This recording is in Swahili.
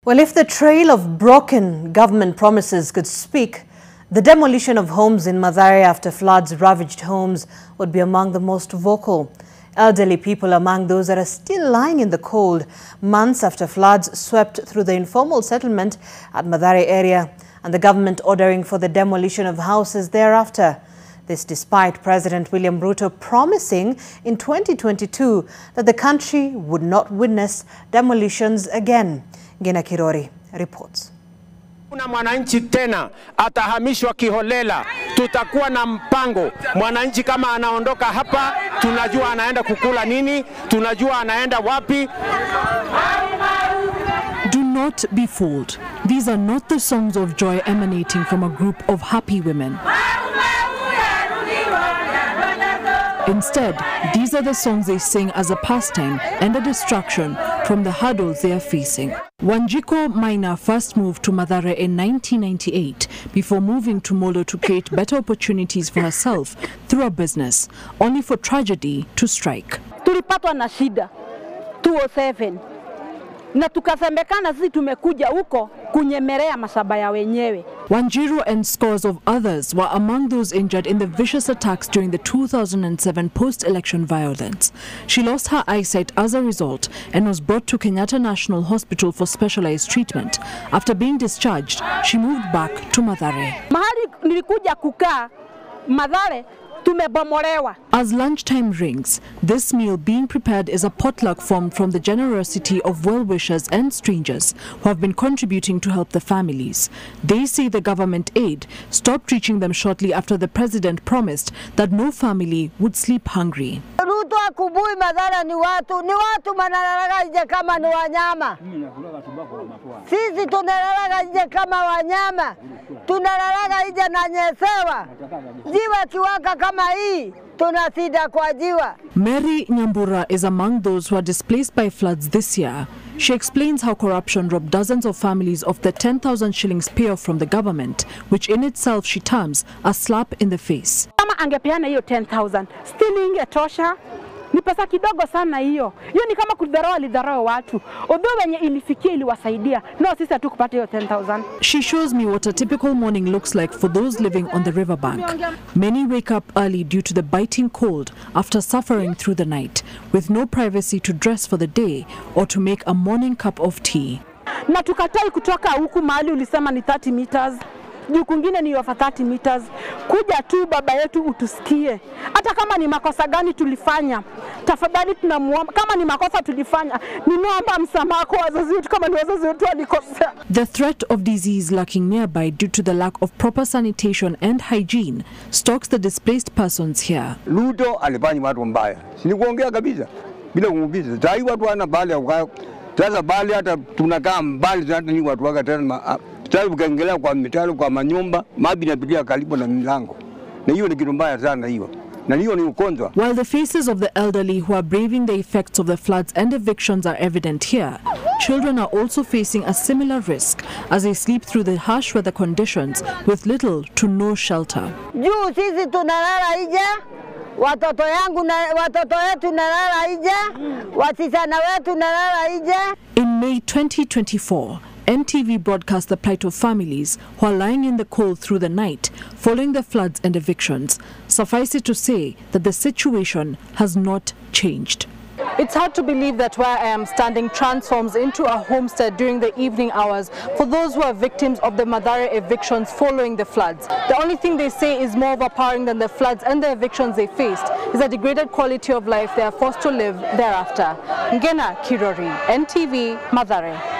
Well, if the trail of broken government promises could speak, the demolition of homes in Mathare after floods ravaged homes would be among the most vocal. Elderly people among those that are still lying in the cold months after floods swept through the informal settlement at Mathare area, and the government ordering for the demolition of houses thereafter. This despite President William Ruto promising in 2022 that the country would not witness demolitions again. Gina Kirori reports. Kuna mwananchi tena atahamishwa kiholela. Tutakuwa na mpango. Mwananchi kama anaondoka hapa, tunajua anaenda kukula nini, tunajua anaenda wapi. Do not be fooled. These are not the songs of joy emanating from a group of happy women. Instead, these are the songs they sing as a pastime and a distraction from the hurdles they are facing. Wanjiko Maina first moved to Mathare in 1998 before moving to Molo to create better opportunities for herself through a business, only for tragedy to strike. Tulipatwa na shida 2007 na tukasemekana sisi tumekuja huko kunyemelea mashamba ya wenyewe. Wanjiru and scores of others were among those injured in the vicious attacks during the 2007 post-election violence. She lost her eyesight as a result and was brought to Kenyatta National Hospital for specialized treatment. After being discharged, she moved back to Mathare. Mahali nilikuja kukaa Mathare tumebomolewa. As lunchtime rings, this meal being prepared is a potluck formed from the generosity of well-wishers and strangers who have been contributing to help the families. They say the government aid stopped reaching them shortly after the president promised that no family would sleep hungry. Ruto akubui Mathare ni watu manalalaga nje kama ni wanyama. Sisi tunalalaga nje kama wanyama. Tunalalaga nje na nyesewa. Jiwa kiwaka kama hii, tunasida kwa jiwa. Mary Nyambura is among those who are displaced by floods this year. She explains how corruption robbed dozens of families of the 10,000 shillings payoff from the government, which in itself she terms a slap in the face. Kama angepeana hiyo 10,000, still ingetosha. Ni pesa kidogo sana hiyo. Hiyo ni kama kudharau watu. Although wenye ilifikia iliwasaidia. No, sisi hatukupata hiyo 10,000. She shows me what a typical morning looks like for those living on the riverbank. Many wake up early due to the biting cold after suffering through the night, with no privacy to dress for the day or to make a morning cup of tea. Na tukatai kutoka huku mahali ulisema ni 30 meters. Juu kungine ni over 30 meters. Kuja tu baba yetu utusikie. Hata kama ni makosa gani tulifanya, tafadhali tunamuomba. Kama ni makosa tulifanya, ninaomba msamaha kwa wazazi wetu kama ni wazazi wetu walikosea. The threat of disease lurking nearby due to the lack of proper sanitation and hygiene stalks the displaced persons here. Ruto alifanya watu mbaya. Sinikuongea kabisa bila kumubiza. Tai watu wana bali ya sasa bali hata tunakaa mbali hata ni watu waka tena sasa ukiangalia kwa mitalo kwa manyumba maji yanapitia karibu na milango. Na hiyo ni kitu mbaya sana hiyo. Na hiyo ni ugonjwa. While the faces of the elderly who are braving the effects of the floods and evictions are evident here, children are also facing a similar risk as they sleep through the harsh weather conditions with little to no shelter. Juu sisi tunalala nje. Watoto wetu nalala nje. Wasisana wetu nalala nje. In May 2024, NTV broadcast the plight of families who are lying in the cold through the night following the floods and evictions. Suffice it to say that the situation has not changed. It's hard to believe that where I am standing transforms into a homestead during the evening hours for those who are victims of the Mathare evictions following the floods. The only thing they say is more overpowering than the floods and the evictions they faced is a degraded quality of life they are forced to live thereafter. Gina Kirori, NTV, Mathare.